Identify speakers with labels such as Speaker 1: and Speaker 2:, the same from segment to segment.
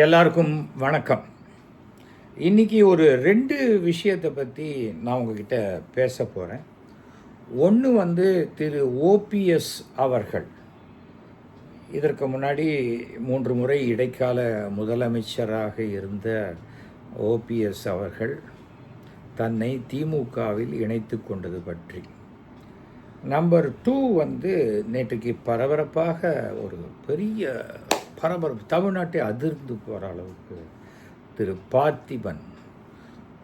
Speaker 1: எல்லாருக்கும் வணக்கம். இன்றைக்கி ஒரு 2 விஷயத்தை பற்றி நான் உங்ககிட்ட பேச போகிறேன். ஒன்று திரு ஓபிஎஸ் அவர்கள் இதற்கு முன்னாடி 3 முறை இடைக்கால முதலமைச்சராக இருந்த ஓபிஎஸ் அவர்கள் தன்னை திமுகவில் இணைத்து கொண்டது பற்றி. நம்பர் 2 நேற்றுக்கு பரபரப்பாக ஒரு பெரிய பரபரப்பு தமிழ்நாட்டை அதிர்ந்து போகிற அளவுக்கு திரு பார்த்திபன்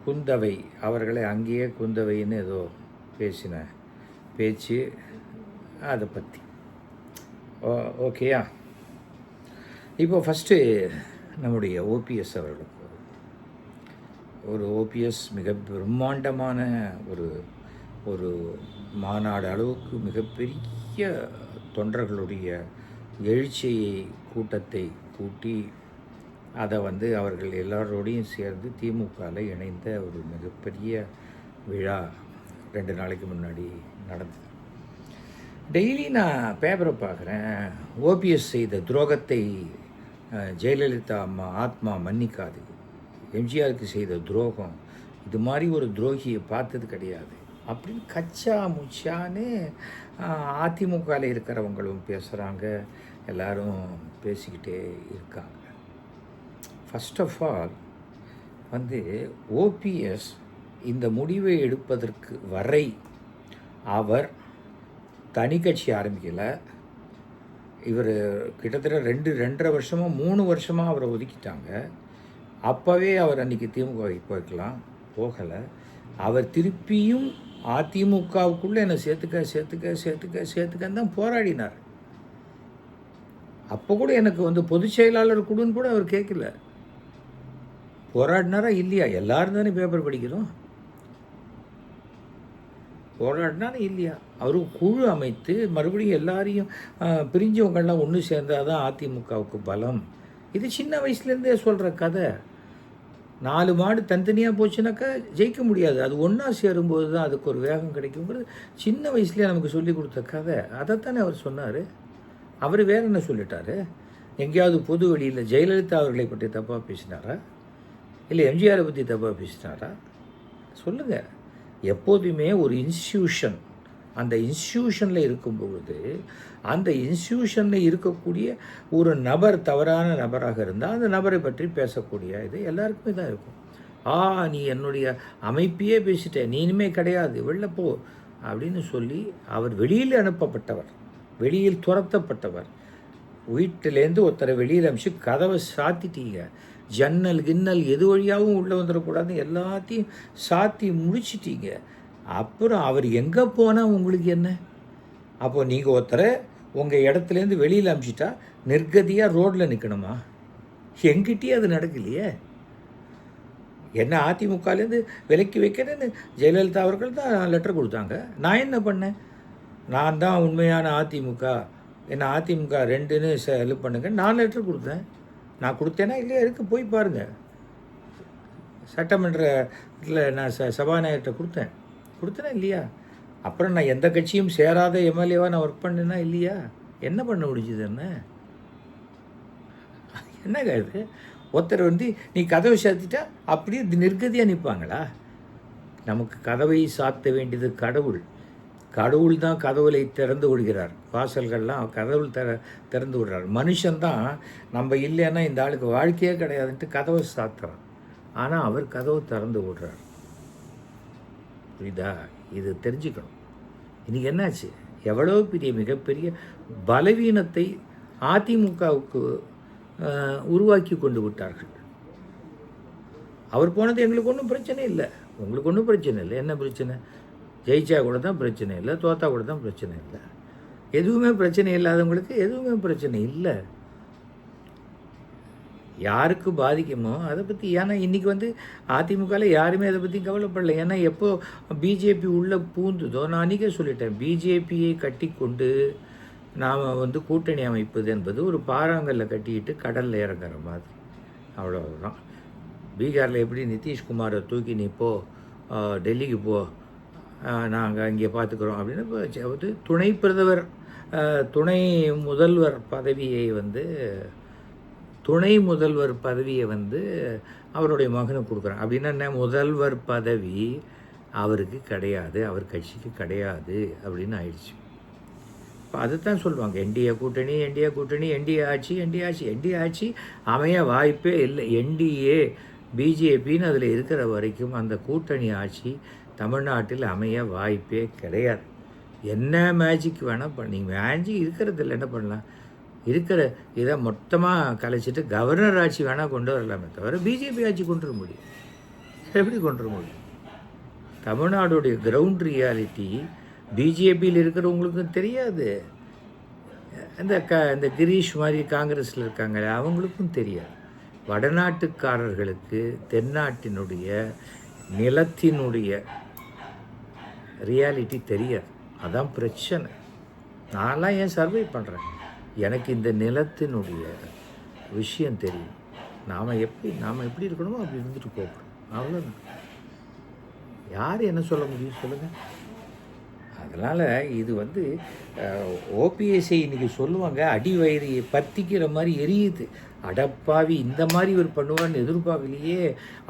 Speaker 1: குந்தவை அவர்களை அங்கேயே குந்தவைன்னு ஏதோ பேசின பேச்சு, அதை பற்றி ஓகேயா. இப்போ ஃபஸ்ட்டு நம்முடைய ஓபிஎஸ் அவர்களுக்கு ஒரு ஓபிஎஸ் மிக பிரம்மாண்டமான ஒரு மாநாடு அளவுக்கு மிகப்பெரிய தொண்டர்களுடைய எழுச்சியை கூட்டத்தை கூட்டி அதை அவர்கள் எல்லாரோடையும் சேர்ந்து திமுகவில் இணைந்த ஒரு மிகப்பெரிய விழா 2 நாளைக்கு முன்னாடி நடந்தது. டெய்லி நான் பேப்பரை பார்க்குறேன். ஓபிஎஸ் செய்த துரோகத்தை ஜெயலலிதா அம்மா ஆத்மா மன்னிக்காது, எம்ஜிஆருக்கு செய்த துரோகம் இது மாதிரி ஒரு துரோகியை பார்த்தது கிடையாது அப்படின்னு கச்சா முச்சான்னு அதிமுகவில் இருக்கிறவங்களும் பேசுகிறாங்க, எல்லாரும் பேசிக்கிட்டே இருக்காங்க. ஃபஸ்ட் ஆஃப் ஆல் ஓபிஎஸ் இந்த முடிவை எடுப்பதற்கு வரை அவர் தனி கட்சி ஆரம்பிக்கலை. இவர் கிட்டத்தட்ட 2.5 வருஷமாக 3 வருஷமாக அவரை ஒதுக்கிட்டாங்க. அப்போவே அவர் அன்றைக்கி திமுக போகலை. அவர் திருப்பியும் அதிமுகவுக்குள்ளே என்னை சேர்த்துக்கன்னு தான் போராடினார். அப்போ கூட எனக்கு பொதுச் செயலாளர் கொடுன்னு கூட அவர் கேட்கல. போராடினாரா இல்லையா? எல்லாரும் தானே பேப்பர் படிக்கிறோம். போராடினாரா இல்லையா? அவர் குழு அமைத்து மறுபடியும் எல்லாரையும் பிரிஞ்சவங்கள்லாம் ஒன்று சேர்ந்தால் தான் அதிமுகவுக்கு பலம். இது சின்ன வயசுலேருந்தே சொல்கிற கதை. 4 மாடு தனித்தனியாக போச்சுனாக்கா ஜெயிக்க முடியாது. அது ஒன்றா சேரும்போது தான் அதுக்கு ஒரு வேகம் கிடைக்குங்கிறது சின்ன வயசுலேயே நமக்கு சொல்லி கொடுத்த கதை. அதைத்தானே அவர் சொன்னார். அவர் வேறு என்ன சொல்லிட்டார்? எங்கேயாவது பொது வெளியில் ஜெயலலிதா அவர்களை பற்றி தப்பாக பேசினாரா? இல்லை எம்ஜிஆரை பற்றி தப்பாக பேசினாரா? சொல்லுங்கள். எப்போதுமே ஒரு இன்ஸ்டியூஷன் அந்த இன்ஸ்டியூஷனில் இருக்கும்பொழுது அந்த இன்ஸ்டியூஷனில் இருக்கக்கூடிய ஒரு நபர் தவறான நபராக இருந்தால் அந்த நபரை பற்றி பேசக்கூடிய இது எல்லாருக்குமே தான் இருக்கும். நீ என்னுடைய அமைப்பையே பேசிட்ட, நீ இனிமேல் கிடையாது, வெளில போ அப்படின்னு சொல்லி அவர் வெளியில் அனுப்பப்பட்டவர், வெளியில் துரத்தப்பட்டவர். வீட்டிலேருந்து ஒருத்தரை வெளியில் அனுப்பிச்சு கதவை சாத்திட்டீங்க. ஜன்னல் கின்னல் எது வழியாகவும் உள்ளே வந்துடக்கூடாதுன்னு எல்லாத்தையும் சாத்தி முடிச்சிட்டீங்க. அப்புறம் அவர் எங்கே போனால் உங்களுக்கு என்ன? அப்போ நீங்கள் ஒருத்தரை உங்கள் இடத்துலேருந்து வெளியில் அனுப்பிச்சிட்டா நிர்கதியாக ரோட்டில் நிற்கணுமா? எங்கிட்டயே அது நடக்கலையே. என்ன அதிமுகலேருந்து விலக்கி வைக்கிறேன்னு ஜெயலலிதா அவர்கள் தான் லெட்டர் கொடுத்தாங்க. நான் என்ன பண்ணேன்? நான் தான் உண்மையான அதிமுக, என்ன அதிமுக 2ன்னு ஹெல்ப் பண்ணுங்க நான் லெட்டர் கொடுத்தேன். நான் கொடுத்தேன்னா இல்லையா? இருக்கு, போய் பாருங்கள். சட்டமன்றத்தில் நான் சபாநாயகர்கிட்ட கொடுத்தேனா இல்லையா? அப்புறம் நான் எந்த கட்சியும் சேராத எம்எல்ஏவாக நான் ஒர்க் பண்ணேன்னா இல்லையா? என்ன பண்ண முடிஞ்சுது? என்னங்க இது? ஒருத்தர் நீ கதவை சாத்திட்டா அப்படியே நிர்கதியாக நிற்பாங்களா? நமக்கு கதவை சாத்த வேண்டியது கடவுள் தான் கதவுளை திறந்து விடுகிறார். வாசல்கள்லாம் கடவுள் திறந்து விடுறார். மனுஷன்தான் நம்ம இல்லைன்னா இந்த ஆளுக்கு வாழ்க்கையே கிடையாதுன்ட்டு கதவை சாத்துறான். ஆனால் அவர் கதவை திறந்து விடுறார். புரியுதா? இது தெரிஞ்சுக்கணும். இன்றைக்கி என்னாச்சு? எவ்வளோ மிகப்பெரிய பலவீனத்தை அதிமுகவுக்கு உருவாக்கி கொண்டு விட்டார்கள். அவர் போனது எங்களுக்கு ஒன்றும் பிரச்சனை இல்லை, உங்களுக்கு ஒன்றும் பிரச்சனை இல்லை. என்ன பிரச்சனை? ஜெயிச்சா கூட தான் பிரச்சனை இல்லை, தோத்தா கூட தான் பிரச்சனை இல்லை. எதுவுமே பிரச்சனை இல்லாதவங்களுக்கு எதுவுமே பிரச்சனை இல்லை. யாருக்கு பாதிக்குமோ அதை பற்றி. ஏன்னா இன்றைக்கி அதிமுகவில் யாருமே அதை பற்றி கவலைப்படலை. ஏன்னா எப்போ பிஜேபி உள்ளே பூந்துதோ, நான் அன்றைக்கே சொல்லிட்டேன், பிஜேபியை கட்டி கொண்டு நாம் கூட்டணி அமைப்பது என்பது ஒரு பாறாங்கல்ல கட்டிக்கிட்டு கடலில் இறங்குற மாதிரி, அவ்வளோதான். பீகாரில் எப்படி நிதிஷ்குமாரை தூக்கி நீ போ, டெல்லிக்கு போ, நாங்கள் இங்கே பார்த்துக்குறோம் அப்படின்னு துணை முதல்வர் பதவியை துணை முதல்வர் பதவியை வந்து அவருடைய மகனுக்கு கொடுக்குறாங்க. அப்படின்னா என்ன, முதல்வர் பதவி அவருக்கு கிடையாது, அவர் கட்சிக்கு கிடையாது அப்படின்னு ஆயிடுச்சு. இப்போ அதுதான் சொல்லுவாங்க, என்டிஏ கூட்டணி, என்டிஏ கூட்டணி, என்டிஏ ஆட்சி அமைய வாய்ப்பே இல்லை. என்டிஏ பிஜேபின்னு அதில் இருக்கிற வரைக்கும் அந்த கூட்டணி ஆட்சி தமிழ்நாட்டில் அமைய வாய்ப்பே கிடையாது. என்ன மேஜிக் வேணால் பண்ணி, மேஜிக் இருக்கிறதில்ல, என்ன பண்ணலாம், இருக்கிற இதை மொத்தமாக கலைச்சிட்டு கவர்னர் ஆட்சி வேணால் கொண்டு வரலாமே தவிர பிஜேபி ஆட்சி கொண்டு வர முடியும். எப்படி கொண்டு வர முடியும்? தமிழ்நாடுடைய கிரவுண்ட் ரியாலிட்டி பிஜேபியில் இருக்கிறவங்களுக்கும் தெரியாது, இந்த கிரீஷ் மாதிரி காங்கிரஸில் இருக்காங்க அவங்களுக்கும் தெரியாது. வடநாட்டுக்காரர்களுக்கு தென்னாட்டினுடைய நிலத்தினுடைய ரியாலிட்டி தெரியாது. அதான் பிரச்சனை. நான்லாம் ஏன் சர்வை பண்ணுறேன், எனக்கு இந்த நிலத்தினுடைய விஷயம் தெரியும். நாம் எப்படி இருக்கணுமோ அப்படி இருந்துட்டு போகிறோம், அவ்வளோதான். யார் என்ன சொல்ல முடியும் சொல்லுங்கள்? அதனால் இது வந்து ஓபிஎஸ்ஐ இன்றைக்கி சொல்லுவாங்க, அடி வயிறு பற்றிக்கிற மாதிரி எரியுது. அடப்பாவி, இந்த மாதிரி இவர் பண்ணுவார்னு எதிர்பார்க்கலையே.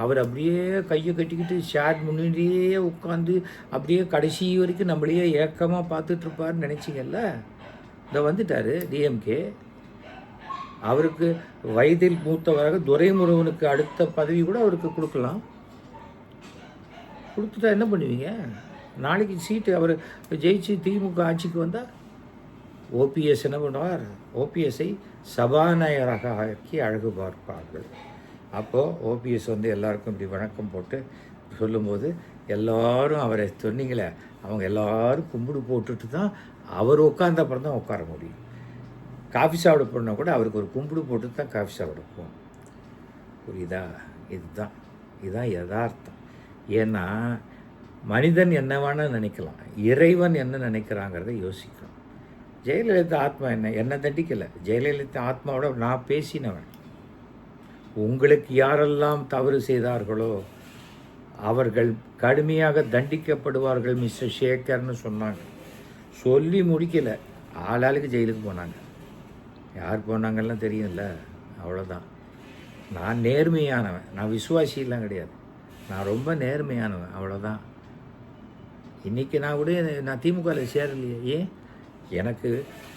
Speaker 1: அவர் அப்படியே கையை கட்டிக்கிட்டு ஷேட் முன்னாடியே உட்காந்து அப்படியே கடைசி வரைக்கும் நம்மளையே ஏக்கமாக பார்த்துட்ருப்பார்னு நினச்சிங்கல்ல. இதை வந்துட்டார் டிஎம்கே. அவருக்கு வயதில் மூத்தவராக துரைமுருகனுக்கு அடுத்த பதவி கூட அவருக்கு கொடுக்கலாம். கொடுத்துட்டா என்ன பண்ணுவீங்க? நாளைக்கு சீட்டு அவர் ஜெயிச்சு திமுக ஆட்சிக்கு வந்தால் ஓபிஎஸ் என்ன பண்ணுவார்? ஓபிஎஸ்ஐ சபாநாயகராக ஆக்கி அழகு பார்ப்பார்கள். அப்போது ஓபிஎஸ் வந்து எல்லாருக்கும் இப்படி வணக்கம் போட்டு சொல்லும்போது எல்லோரும் அவரை சொன்னீங்களே, அவங்க எல்லோரும் கும்பிடு போட்டுட்டு தான் அவர் உட்கார்ந்த அப்புறம் தான் உட்கார முடியும். காஃபி சாப்பிட போனால் கூட அவருக்கு ஒரு கும்பிடு போட்டு தான் காஃபி சாப்பிட போகும். புரியுதா? இதுதான் யதார்த்தம். ஏன்னா மனிதன் என்ன வேணால் நினைக்கலாம், இறைவன் என்ன நினைக்கிறாங்கிறத யோசிக்கணும். ஜெயலலிதா ஆத்மா என்ன தண்டிக்கலை. ஜெயலலிதா ஆத்மாவோட நான் பேசினவன். உங்களுக்கு யாரெல்லாம் தவறு செய்தார்களோ அவர்கள் கடுமையாக தண்டிக்கப்படுவார்கள் மிஸ்டர் சேகர்னு சொன்னாங்க. சொல்லி முடிக்கலை, ஆளாளுக்கு ஜெயிலுக்கு போனாங்க. யார் போனாங்கலாம் தெரியும்ல, அவ்வளோதான். நான் நேர்மையானவன், நான் விசுவாசியெல்லாம் கிடையாது, நான் ரொம்ப நேர்மையானவன், அவ்வளோதான். இன்றைக்கி நான் கூட நான் திமுகவில் சேரலையே. ஏன்? எனக்கு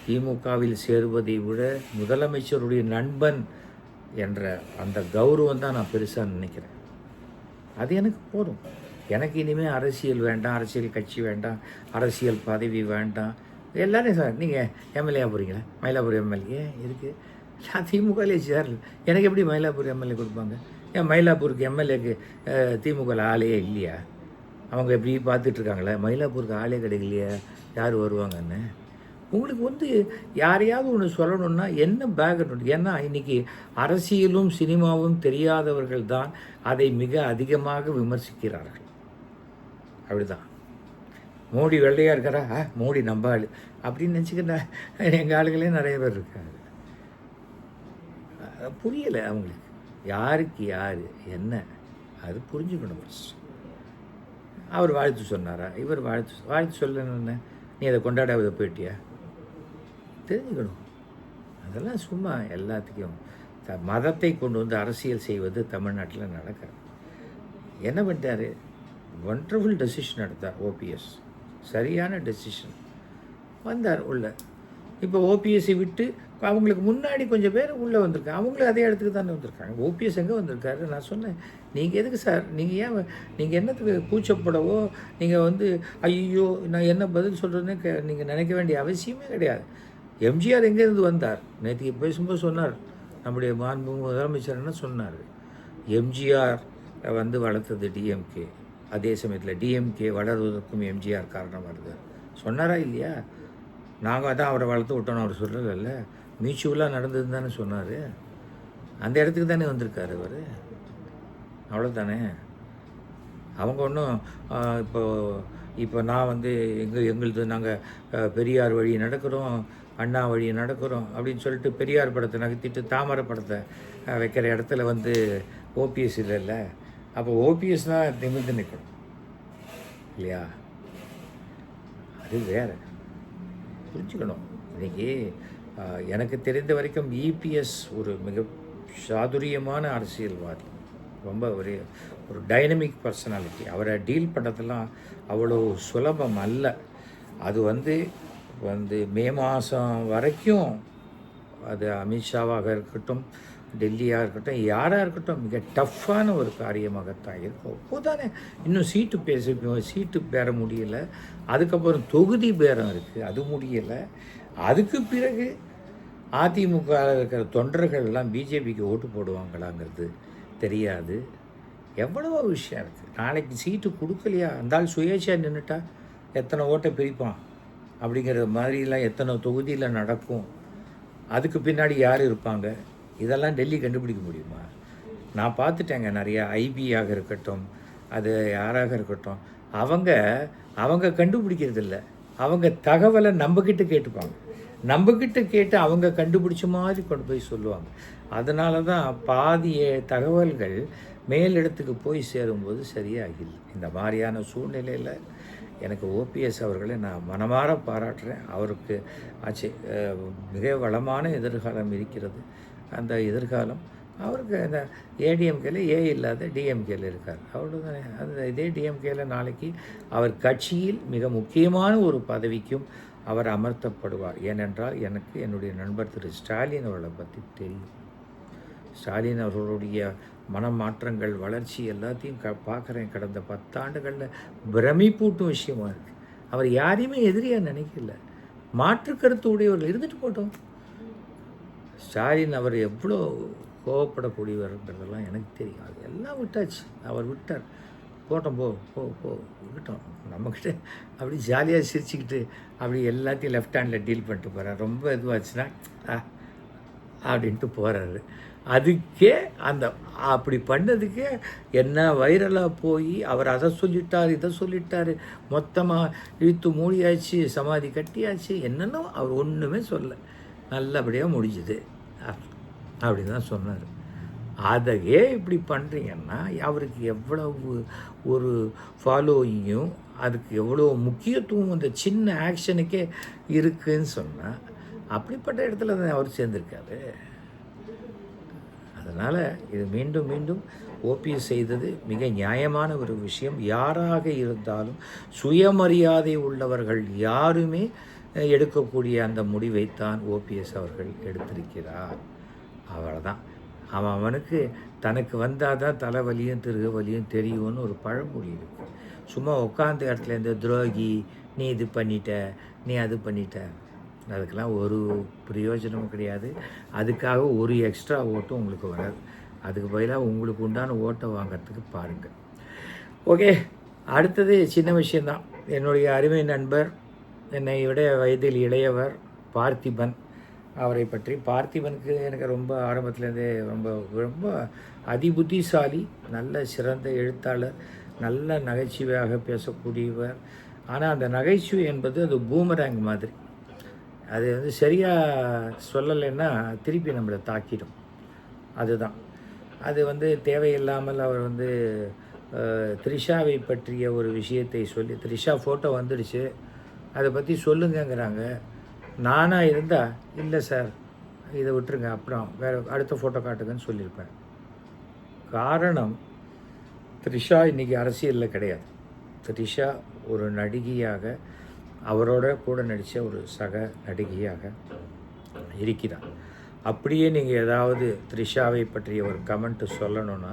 Speaker 1: திமுகவில் சேருவதை விட முதலமைச்சருடைய நண்பன் என்ற அந்த கௌரவம் தான் நான் பெருசாக நினைக்கிறேன். அது எனக்கு போதும். எனக்கு இனிமேல் அரசியல் வேண்டாம், அரசியல் கட்சி வேண்டாம், அரசியல் பதவி வேண்டாம். எல்லோரும் சார் நீங்கள் எம்எல்ஏ போகிறீங்களா? மயிலாப்பூர் எம்எல்ஏ இருக்குது. நான் திமுகவிலே சேரல, எனக்கு எப்படி மயிலாப்பூர் எம்எல்ஏ கொடுப்பாங்க? ஏன் மயிலாப்பூருக்கு எம்எல்ஏக்கு திமுகவில் ஆளே இல்லையா? அவங்க எப்படி பார்த்துட்ருக்காங்களே, மயிலாப்பூருக்கு ஆளே கிடைக்கலையா, யார் வருவாங்கன்னு. உங்களுக்கு வந்து யாரையாவது ஒன்று சொல்லணுன்னா என்ன பேக்ரவுண்ட்? ஏன்னா இன்றைக்கி அரசியலும் சினிமாவும் தெரியாதவர்கள் தான் அதை மிக அதிகமாக விமர்சிக்கிறார்கள். அப்படிதான். மோடி வெள்ளையாக இருக்காரா, மோடி நம்ப ஆள் அப்படின்னு நினச்சிக்கிட்ட எங்கள் ஆளுகளே நிறைய பேர் இருக்காங்க. புரியலை அவங்களுக்கு, யாருக்கு யார் என்ன அது புரிஞ்சுக்கணும். அவர் வாழ்த்து சொன்னாரா, இவர் வாழ்த்து சொல்லணுன்னு நீ அதை கொண்டாடாத போயிட்டியா? தெரிஞ்சுக்கணும். அதெல்லாம் சும்மா எல்லாத்துக்கும் மதத்தை கொண்டு வந்து அரசியல் செய்வது தமிழ்நாட்டில் நடக்கிறது. என்ன பண்ணிட்டார்? ஒண்டர்ஃபுல் டெசிஷன் எடுத்தார் ஓபிஎஸ், சரியான டெசிஷன். வந்தார் உள்ள. இப்போ ஓபிஎஸ்ஸை விட்டு அவங்களுக்கு முன்னாடி கொஞ்சம் பேர் உள்ளே வந்திருக்காங்க, அவங்களும் அதே இடத்துக்கு தானே வந்திருக்காங்க. ஓபிஎஸ் எங்கே வந்திருக்காரு? நான் சொன்னேன், நீங்கள் எதுக்கு சார், நீங்கள் என்னத்துக்கு கூச்சப்படவோ, நீங்கள் வந்து ஐயோ நான் என்ன பதில் சொல்கிறேன்னு நீங்கள் நினைக்க வேண்டிய அவசியமே கிடையாது. எம்ஜிஆர் எங்கேருந்து வந்தார்? நேற்று பேசும்போது சொன்னார், நம்முடைய மாண்பு முதலமைச்சர் என்ன சொன்னார், எம்ஜிஆர் வந்து வளர்த்தது டிஎம்கே, அதே சமயத்தில் டிஎம்கே வளர்வதற்கும் எம்ஜிஆர் காரணமாக இருந்தார் சொன்னாரா இல்லையா? நாங்கள் தான் அவரை வளர்த்து விட்டோன்னு அவர் சொல்லலைல்ல, மியூச்சுவலாக நடந்ததுன்னு தானே சொன்னார். அந்த இடத்துக்கு தானே வந்திருக்காரு அவர், அவ்வளோதானே. அவங்க ஒன்றும் இப்போ நான் வந்து எங்களுது நாங்கள் பெரியார் வழி நடக்கிறோம், அண்ணா வழி நடக்கிறோம் அப்படின்னு சொல்லிட்டு பெரியார் படத்தை நகர்த்திட்டு தாமரை படத்தை வைக்கிற இடத்துல வந்து ஓபிஎஸ் இல்லைல்ல. அப்போ ஓபிஎஸ் தான் நிமிர்ந்து நிற்கணும் இல்லையா? அது வேறு புரிஞ்சுக்கணும். இன்றைக்கி எனக்கு தெரிந்த வரைக்கும் இபிஎஸ் ஒரு மிக சாதுரியமான அரசியல்வாதி, ரொம்ப ஒரு ஒரு டைனமிக் பர்சனாலிட்டி. அவரை டீல் பண்ணுறதெல்லாம் அவ்வளோ சுலபம் அல்ல. அது வந்து வந்து மே மாதம் வரைக்கும் அது அமித்ஷாவாக இருக்கட்டும், டெல்லியாக இருக்கட்டும், யாராக இருக்கட்டும், மிக டஃப்பான ஒரு காரியமாகத்தான் இருக்கும். அப்போதானே இன்னும் சீட்டு பெற முடியலை. அதுக்கப்புறம் தொகுதி பேரம் இருக்குது, அது முடியலை. அதுக்கு பிறகு அதிமுக இருக்கிற தொண்டர்கள் எல்லாம் பிஜேபிக்கு ஓட்டு போடுவாங்களாங்கிறது தெரியாது. எவ்வளவோ விஷயம் இருக்குது. நாளைக்கு சீட்டு கொடுக்கலையா, அந்தால் சுயேட்சையாக நின்றுட்டா எத்தனை ஓட்டை பிரிப்பான் அப்படிங்கிற மாதிரிலாம் எத்தனை தொகுதியில் நடக்கும், அதுக்கு பின்னாடி யார் இருப்பாங்க, இதெல்லாம் டெல்லி கண்டுபிடிக்க முடியுமா? நான் பார்த்துட்டேங்க நிறையா. ஐபியாக இருக்கட்டும், அது யாராக இருக்கட்டும், அவங்க கண்டுபிடிக்கிறதில்ல. அவங்க தகவலை நம்மக்கிட்ட கேட்டுப்பாங்க. நம்மக்கிட்ட கேட்டு அவங்க கண்டுபிடிச்ச மாதிரி கொண்டு போய் சொல்லுவாங்க. அதனால தான் பாதிய தகவல்கள் மேலிடத்துக்கு போய் சேரும்போது சரியாகில்லை. இந்த மாதிரியான சூழ்நிலையில் எனக்கு ஓபிஎஸ் அவர்களை நான் மனமாற பாராட்டுறேன். அவருக்கு மிக வளமான எதிர்காலம் இருக்கிறது. அந்த எதிர்காலம் அவருக்கு அந்த ஏடிஎம்கேல இல்லாத டிஎம்கேல இருக்கார், அவ்வளோதானே. அந்த இதே டிஎம்கேல நாளைக்கு அவர் கட்சியில் மிக முக்கியமான ஒரு பதவிக்கும் அவர் அமர்த்தப்படுவார். ஏனென்றால் எனக்கு என்னுடைய நண்பர் திரு ஸ்டாலின் அவர்களை பற்றி தெரியும். ஸ்டாலின் அவர்களுடைய மனமாற்றங்கள், வளர்ச்சி எல்லாத்தையும் பார்க்குறேன். கடந்த 10 ஆண்டுகளில் பிரமிப்பூட்டும் விஷயமா இருக்குது. அவர் யாரையுமே எதிரியாக நினைக்கல. மாற்று கருத்து உடையவர்கள் இருந்துட்டு போட்டோம். ஸ்டாலின் அவர் எவ்வளோ கோவப்படக்கூடியவர்ன்றதெல்லாம் எனக்கு தெரியும். அது எல்லாம் விட்டாச்சு, அவர் விட்டார். போட்டோம், போ போ போ விட்டோம். நம்மக்கிட்ட அப்படி ஜாலியாக சிரிச்சுக்கிட்டு அப்படி எல்லாத்தையும் லெஃப்ட் ஹேண்டில் டீல் பண்ணிட்டு போகிறார். ரொம்ப இதுவாச்சுன்னா அப்படின்ட்டு போகிறாரு. அதுக்கே அப்படி பண்ணதுக்கே என்ன வைரலாக போய் அவர் அதை சொல்லிட்டார், இதை சொல்லிட்டார், மொத்தமாக இழுத்து மூடியாச்சு, சமாதி கட்டியாச்சு, என்னென்னோ அவர் ஒன்றுமே சொல்ல, நல்லபடியாக முடிஞ்சுது அப்படின்னு தான் சொன்னார். அதையே இப்படி பண்ணுறீங்கன்னா அவருக்கு எவ்வளவு ஒரு ஃபாலோயிங்கும், அதுக்கு எவ்வளோ முக்கியத்துவம் அந்த சின்ன ஆக்ஷனுக்கே இருக்குதுன்னு சொன்னால், அப்படிப்பட்ட இடத்துல தான் அவர் சேர்ந்துருக்காரு. அதனால் இது மீண்டும் மீண்டும் ஓபிஎஸ் செய்தது மிக நியாயமான ஒரு விஷயம். யாராக இருந்தாலும் சுயமரியாதை உள்ளவர்கள் யாருமே எடுக்கக்கூடிய அந்த முடிவைத்தான் ஓபிஎஸ் அவர்கள் எடுத்திருக்கிறார். அவ்வளோதான். அவனுக்கு தனக்கு வந்தால் தான் தலைவலியும் திருகவலியும் தெரியும்னு ஒரு பழமொழி இருக்குது. சும்மா உட்காந்த இடத்துல இந்த துரோகி, நீ இது பண்ணிட்ட, நீ அது பண்ணிட்ட, அதுக்கெல்லாம் ஒரு பிரயோஜனமும் கிடையாது. அதுக்காக ஒரு எக்ஸ்ட்ரா ஓட்டும் உங்களுக்கு வராது. அதுக்கு பதிலாக உங்களுக்கு உண்டான ஓட்டை வாங்கிறதுக்கு பாருங்கள். ஓகே, அடுத்தது சின்ன விஷயந்தான். என்னுடைய அருமை நண்பர், என்னை விட வயதில் இளையவர் பார்த்திபன். அவரை பற்றி, பார்த்திபனுக்கு எனக்கு ரொம்ப ஆரம்பத்துலேருந்தே ரொம்ப ரொம்ப அதிபுத்திசாலி, நல்ல சிறந்த எழுத்தாளர், நல்ல நகைச்சுவையாக பேசக்கூடியவர். ஆனால் அந்த நகைச்சுவை என்பது அது பூமராங் மாதிரி. அது வந்து சரியாக சொல்லலைன்னா திருப்பி நம்மளை தாக்கிடும். அதுதான் அது வந்து தேவையில்லாமல் அவர் வந்து த்ரிஷாவை பற்றிய ஒரு விஷயத்தை சொல்லி, த்ரிஷா ஃபோட்டோ வந்துடுச்சு, அதை பற்றி சொல்லுங்கங்கிறாங்க. நானாக இருந்தால் இல்லை சார் இதை விட்டுருங்க, அப்புறம் வேறு அடுத்த ஃபோட்டோ காட்டுங்கன்னு சொல்லியிருப்பேன். காரணம், த்ரிஷா இன்றைக்கி அரசியலில் கிடையாது. த்ரிஷா ஒரு நடிகையாக, அவரோட கூட நடித்த ஒரு சக நடிகையாக இருக்கிறார். அப்படியே நீங்கள் ஏதாவது த்ரிஷாவை பற்றிய ஒரு கமெண்ட்டு சொல்லணுன்னா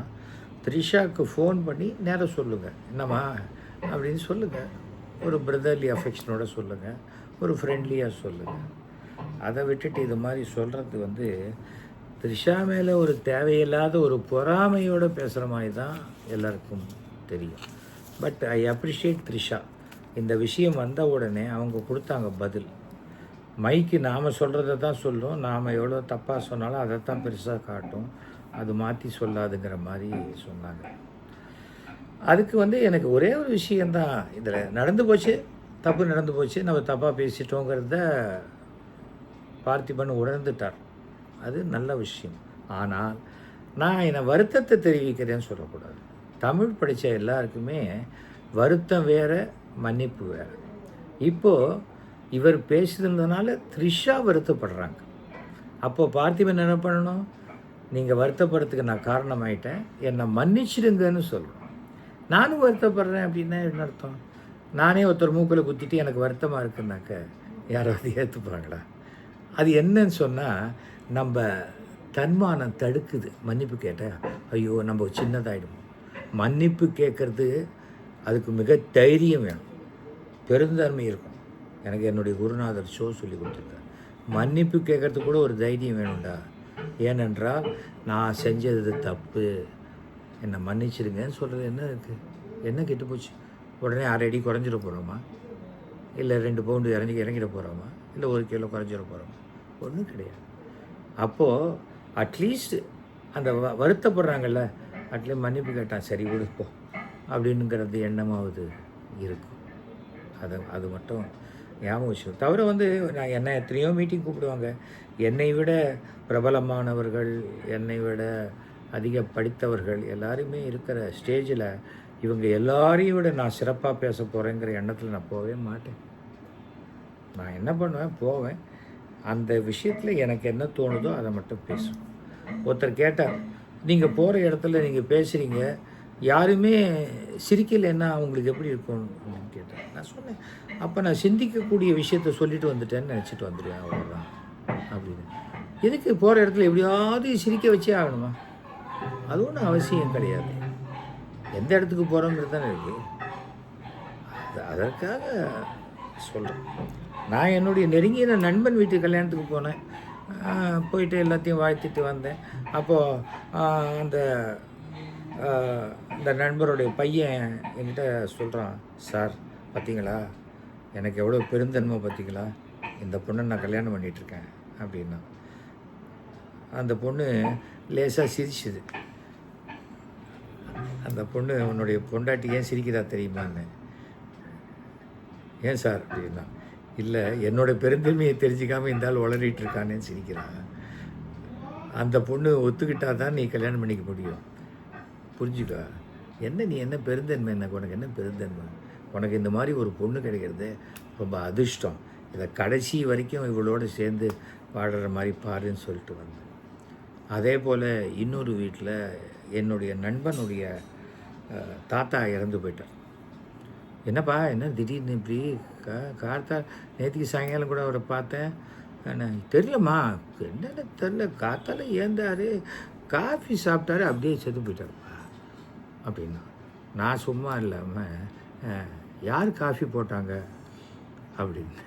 Speaker 1: த்ரிஷாவுக்கு ஃபோன் பண்ணி நேரம் சொல்லுங்கள், என்னம்மா அப்படின்னு சொல்லுங்கள். ஒரு பிரதர்லி அஃபெக்ஷனோட சொல்லுங்கள், ஒரு ஃப்ரெண்ட்லியாக சொல்லுங்கள். அதை விட்டுட்டு இது மாதிரி சொல்கிறது வந்து த்ரிஷா மேலே ஒரு தேவையில்லாத ஒரு பொறாமையோடு பேசுகிற மாதிரி தான் எல்லாருக்கும் தெரியும். But I appreciate Trisha. இந்த விஷயம் வந்த உடனே அவங்க கொடுத்தாங்க பதில். மைக்கு நாம் சொல்கிறத தான் சொல்லும், நாம் எவ்வளோ தப்பாக சொன்னாலும் அதை தான் பெருசாக காட்டும், அது மாற்றி சொல்லாதுங்கிற மாதிரி சொன்னாங்க. அதுக்கு வந்து எனக்கு ஒரே ஒரு விஷயந்தான் இதில் நடந்து போச்சு, தப்பு நடந்து போச்சு, நம்ம தப்பாக பேசிட்டோங்கிறத பார்த்திபன் உணர்ந்துட்டார். அது நல்ல விஷயம். ஆனால் நான் என்னை வருத்தத்தை தெரிவிக்கிறேன்னு சொல்லக்கூடாது. தமிழ் படித்த எல்லாருக்குமே வருத்தம் வேறு, மன்னிப்பு வேறு. இப்போது இவர் பேசுகிறதுனால த்ரிஷா வருத்தப்படுறாங்க. அப்போது பார்த்திபன் என்ன பண்ணணும், நீங்கள் வருத்தப்படுறதுக்கு நான் காரணமாயிட்டேன், என்னை மன்னிச்சிடுங்கன்னு சொல்கிறேன். நானும் வருத்தப்படுறேன் அப்படின்னா என்ன அர்த்தம்? நானே ஒருத்தர் மூக்கில் குத்திட்டு எனக்கு வருத்தமாக இருக்குன்னாக்க யாராவது ஏற்றுப்பாங்களா? அது என்னன்னு சொன்னால், நம்ம தன்மானம் தடுக்குது. மன்னிப்பு கேட்டால் ஐயோ நம்ம சின்னதாகிடும். மன்னிப்பு கேட்குறது அதுக்கு மிக தைரியம் வேணும், பெருந்தன்மை இருக்கும். எனக்கு என்னுடைய குருநாதர் சொல்லி கொடுத்துருக்கார். மன்னிப்பு கேட்குறதுக்கு கூட ஒரு தைரியம் வேணும்டா. ஏனென்றால் நான் செஞ்சது தப்பு, என்னை மன்னிச்சிடுங்கன்னு சொல்கிறது என்ன இருக்குது? என்ன கெட்டு போச்சு? உடனே 1/2 அடி குறைஞ்சிட போகிறோமா? இல்லை 2 பவுண்டு இறங்கிட போகிறோமா? இல்லை 1 கிலோ குறைஞ்சிட போகிறோமா? ஒன்றும் கிடையாது. அப்போது அட்லீஸ்ட் அந்த வருத்தப்படுறாங்கல்ல, அட்லீஸ்ட் மன்னிப்பு கேட்டான் சரி விடுப்போம் அப்படின்னுங்கிறது எண்ணமாவது இருக்கும். அது மட்டும் ஞாபகம் வச்சுக்கணும். தவிர நான் என்னை எத்தனையோ மீட்டிங் கூப்பிடுவாங்க. என்னை விட பிரபலமானவர்கள், என்னை விட அதிக படித்தவர்கள் எல்லாருமே இருக்கிற ஸ்டேஜில் இவங்க எல்லாரையும் விட நான் சிறப்பாக பேச போகிறேங்கிற எண்ணத்தில் நான் போகவே மாட்டேன். நான் என்ன பண்ணுவேன், போவேன். அந்த விஷயத்தில் எனக்கு என்ன தோணுதோ அதை மட்டும் பேசுவேன். ஒருத்தர் கேட்டார், நீங்கள் போகிற இடத்துல நீங்கள் பேசுகிறீங்க, யாருமே சிரிக்கலைன்னா அவங்களுக்கு எப்படி இருக்கும் அப்படின்னு கேட்டேன். நான் சொன்னேன், அப்போ நான் சிந்திக்கக்கூடிய விஷயத்த சொல்லிட்டு வந்துட்டேன்னு நினச்சிட்டு வந்துடுவேன், அவ்வளோதான் அப்படின்னு. எதுக்கு போகிற இடத்துல எப்படியாவது சிரிக்க வச்சே ஆகணுமா? அது ஒன்றும் அவசியம் கிடையாது. எந்த இடத்துக்கு போகிறோங்கிறது தானே இருக்குது. அதற்காக சொல்கிறேன். நான் என்னுடைய நெருங்கிய நண்பன் வீட்டு கல்யாணத்துக்கு போனேன். போயிட்டு எல்லாத்தையும் வாழ்த்திட்டு வந்தேன். அப்போது அந்த நண்பருடைய பையன் என்கிட்ட சொல்கிறான், சார் பார்த்தீங்களா எனக்கு எவ்வளோ பெருந்தன்மை பார்த்தீங்களா, இந்த பொண்ணை நான் கல்யாணம் பண்ணிகிட்ருக்கேன் அப்படின்னா. அந்த பொண்ணு லேசாக சிரிச்சுது. அந்த பொண்ணு, உன்னுடைய பொண்டாட்டி ஏன் சிரிக்கிறா தெரியுமான்னு. ஏன் சார் அப்படின்னா, இல்லை என்னோடய பெருந்தன்மையை தெரிஞ்சிக்காமல் இந்த ஆள் உளறிட்டு இருக்கானேன்னு சிரிக்கிறான். அந்த பொண்ணு ஒத்துக்கிட்டா தான் நீ கல்யாணம் பண்ணிக்க முடியும், புரிஞ்சுக்கா. நீ என்ன பெருந்தன்மை, எனக்கு உனக்கு என்ன பெருந்தன்மை? உனக்கு இந்த மாதிரி ஒரு பொண்ணு கிடைக்கிறது ரொம்ப அதிர்ஷ்டம். இதை கடைசி வரைக்கும் இவளோடு சேர்ந்து வாடுற மாதிரி பாருன்னு சொல்லிட்டு வந்தேன். அதே போல் இன்னொரு வீட்டில் என்னுடைய நண்பனுடைய தாத்தா இறந்து போயிட்டார். என்னப்பா என்ன திடீர்னு இப்படி கார்த்தா, நேற்றுக்கு சாயங்காலம் கூட அவரை பார்த்தேன். தெரியலம்மா, என்னென்ன தெரில, காத்தால ஏந்தார், காஃபி சாப்பிட்டாரு, அப்படியே செத்து போயிட்டாருப்பா அப்படின்னா. நான் சும்மா இல்லாமல் யார் காஃபி போட்டாங்க அப்படின்னு.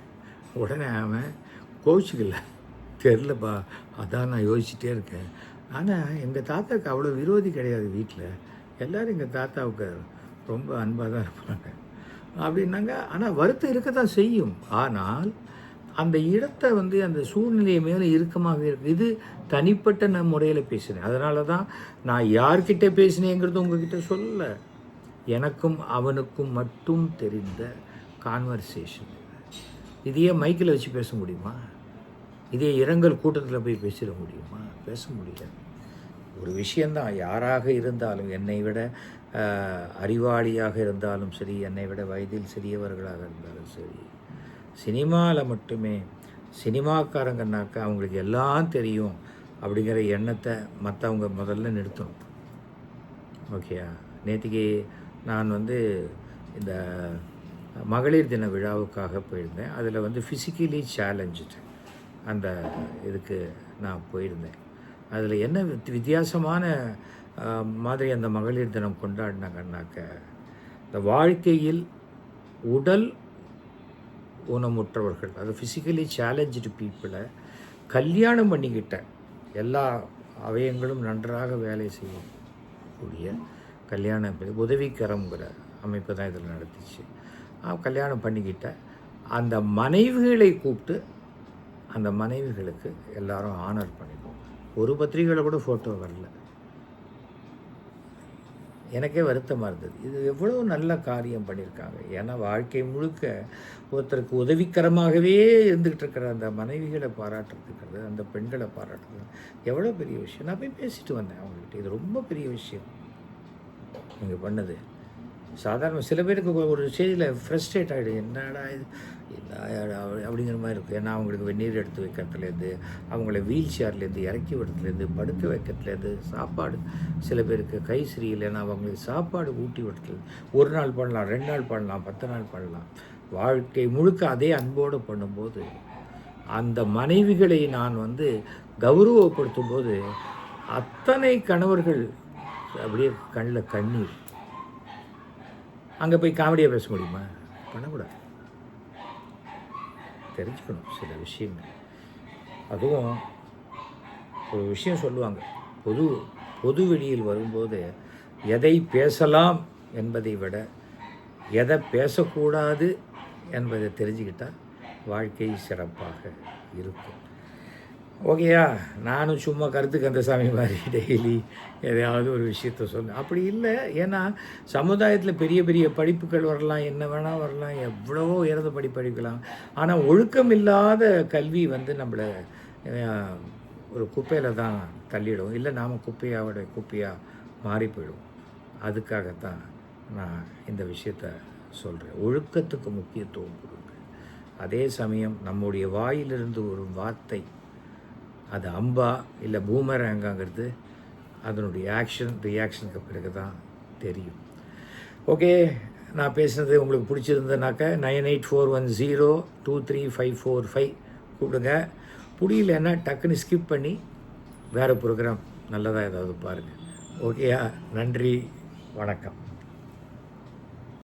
Speaker 1: உடனே அவன் கோச்சிக்கல, தெரிலப்பா, அதான் நான் யோசிச்சுட்டே இருக்கேன். ஆனால் எங்கள் தாத்தாவுக்கு அவ்வளோ விரோதி கிடையாது வீட்டில், எல்லோரும் எங்கள் தாத்தாவுக்கு ரொம்ப அன்பாக தான் இருப்பாங்க அப்படின்னாங்க. ஆனால் வருத்தம் இருக்க தான் செய்யும். ஆனால் அந்த இடத்தை அந்த சூழ்நிலையை மேலே இறுக்கமாக இருக்குது. இது தனிப்பட்ட நான் முறையில் பேசுகிறேன். அதனால தான் நான் யார்கிட்ட பேசினேங்கிறது உங்ககிட்ட சொல்ல. எனக்கும் அவனுக்கும் மட்டும் தெரிந்த கான்வர்சேஷன். இதையே மைக்கில் வச்சு பேச முடியுமா? இதே இரங்கல் கூட்டத்தில் போய் பேசிட முடியுமா? பேச முடியாது. ஒரு விஷயந்தான், யாராக இருந்தாலும், என்னை விட அறிவாளியாக இருந்தாலும் சரி, என்னை விட வயதில் சிறியவர்களாக இருந்தாலும் சரி, சினிமாவில் மட்டுமே சினிமாக்காரங்கன்னாக்கா அவங்களுக்கு எல்லாம் தெரியும் அப்படிங்கிற எண்ணத்தை மற்றவங்க முதல்ல நிறுத்தணும். ஓகேயா? நேற்றுக்கு நான் இந்த மகளிர் தின விழாவுக்காக போயிருந்தேன். அதில் ஃபிசிக்கலி சேலஞ்சு அந்த இதுக்கு நான் போயிருந்தேன். அதில் என்ன வித்தியாசமான மாதிரி அந்த மகளிர் தினம் கொண்டாடினாங்கன்னாக்க, இந்த வாழ்க்கையில் உடல் ஊனமுற்றவர்கள், அது ஃபிசிக்கலி சேலஞ்சு பீப்புளை கல்யாணம் பண்ணிக்கிட்ட, எல்லா அவயங்களும் நன்றாக வேலை செய்யக்கூடிய கல்யாண உதவிக்கரங்கிற அமைப்பு தான் இதில் நடத்திச்சு. கல்யாணம் பண்ணிக்கிட்ட அந்த மனைவிகளை கூப்பிட்டு அந்த மனைவிகளுக்கு எல்லாரும் ஆனர் பண்ணிப்போம். ஒரு பத்திரிகையில் கூட ஃபோட்டோ வரல. எனக்கே வருத்தமாக இருந்தது. இது எவ்வளோ நல்ல காரியம் பண்ணியிருக்காங்க. ஏன்னா வாழ்க்கை முழுக்க ஒருத்தருக்கு உதவிக்கரமாகவே இருந்துக்கிட்டு இருக்கிற அந்த மனைவிகளை பாராட்டுறதுக்கிறது, அந்த பெண்களை பாராட்டுறது எவ்வளோ பெரிய விஷயம். நான் போய் பேசிட்டு வந்தேன் அவங்ககிட்ட. இது ரொம்ப பெரிய விஷயம் நீங்கள் பண்ணது. சாதாரண சில பேருக்கு ஒரு செய்தியில் ஃப்ரஸ்ட்ரேட் ஆகிடும், என்னடா இது அப்படிங்கிற மாதிரி இருக்கும். ஏன்னா அவங்களுக்கு வெந்நீர் எடுத்து வைக்கிறதுலேருந்து, அவங்கள வீல் சேர்லேருந்து இறக்கி விடுறதுலேருந்து, படுக்க வைக்கிறதுலேருந்து, சாப்பாடு சில பேருக்கு கை சரியில்லைன்னா அவங்களுக்கு சாப்பாடு ஊட்டி விடுறது, ஒரு நாள் பண்ணலாம், 2 நாள் பண்ணலாம், 10 நாள் பண்ணலாம். வாழ்க்கை முழுக்க அதே அன்போடு பண்ணும்போது, அந்த மனைவிகளை நான் கௌரவப்படுத்தும் போது அத்தனை கணவர்கள் அப்படியே கண்ணில் கண்ணீர். அங்கே போய் காமெடியாக பேச முடியுமா? பண்ணக்கூடாது. தெரிஞ்சுக்கணும் சில விஷயங்கள். அதுவும் ஒரு விஷயம் சொல்லுவாங்க, பொது வெளியில் வரும்போது எதை பேசலாம் என்பதை விட எதை பேசக்கூடாது என்பதை தெரிஞ்சுக்கிட்டால் வாழ்க்கை சிறப்பாக இருக்கும். ஓகேயா? நானும் சும்மா கருத்து கந்தசாமி மாதிரி டெய்லி எதையாவது ஒரு விஷயத்த சொன்னேன். அப்படி இல்லை. ஏன்னா சமுதாயத்தில் பெரிய பெரிய படிப்புகள் வரலாம், என்ன வேணால் வரலாம், எவ்வளவோ உயர்ந்த படிக்கலாம். ஆனால் ஒழுக்கம் இல்லாத கல்வி நம்மளை ஒரு குப்பையில் தான் தள்ளிடும். இல்லை நாம் குப்பையாக மாறி போயிடும். அதுக்காகத்தான் நான் இந்த விஷயத்த சொல்கிறேன். ஒழுக்கத்துக்கு முக்கியத்துவம் கொடுங்க. அதே சமயம் நம்முடைய வாயிலிருந்து ஒரு வார்த்தை அது அம்பா இல்லை பூமரங்காங்கிறது அதனுடைய ரியாக்ஷனுக்கு பிறகு தான் தெரியும். ஓகே, நான் பேசுனது உங்களுக்கு பிடிச்சிருந்ததுனாக்கா 9841023545 கூப்பிடுங்க. புரியலன்னா டக்குன்னு ஸ்கிப் பண்ணி வேறு ப்ரோக்ராம் நல்லதாக ஏதாவது பாருங்கள். ஓகேயா? நன்றி, வணக்கம்.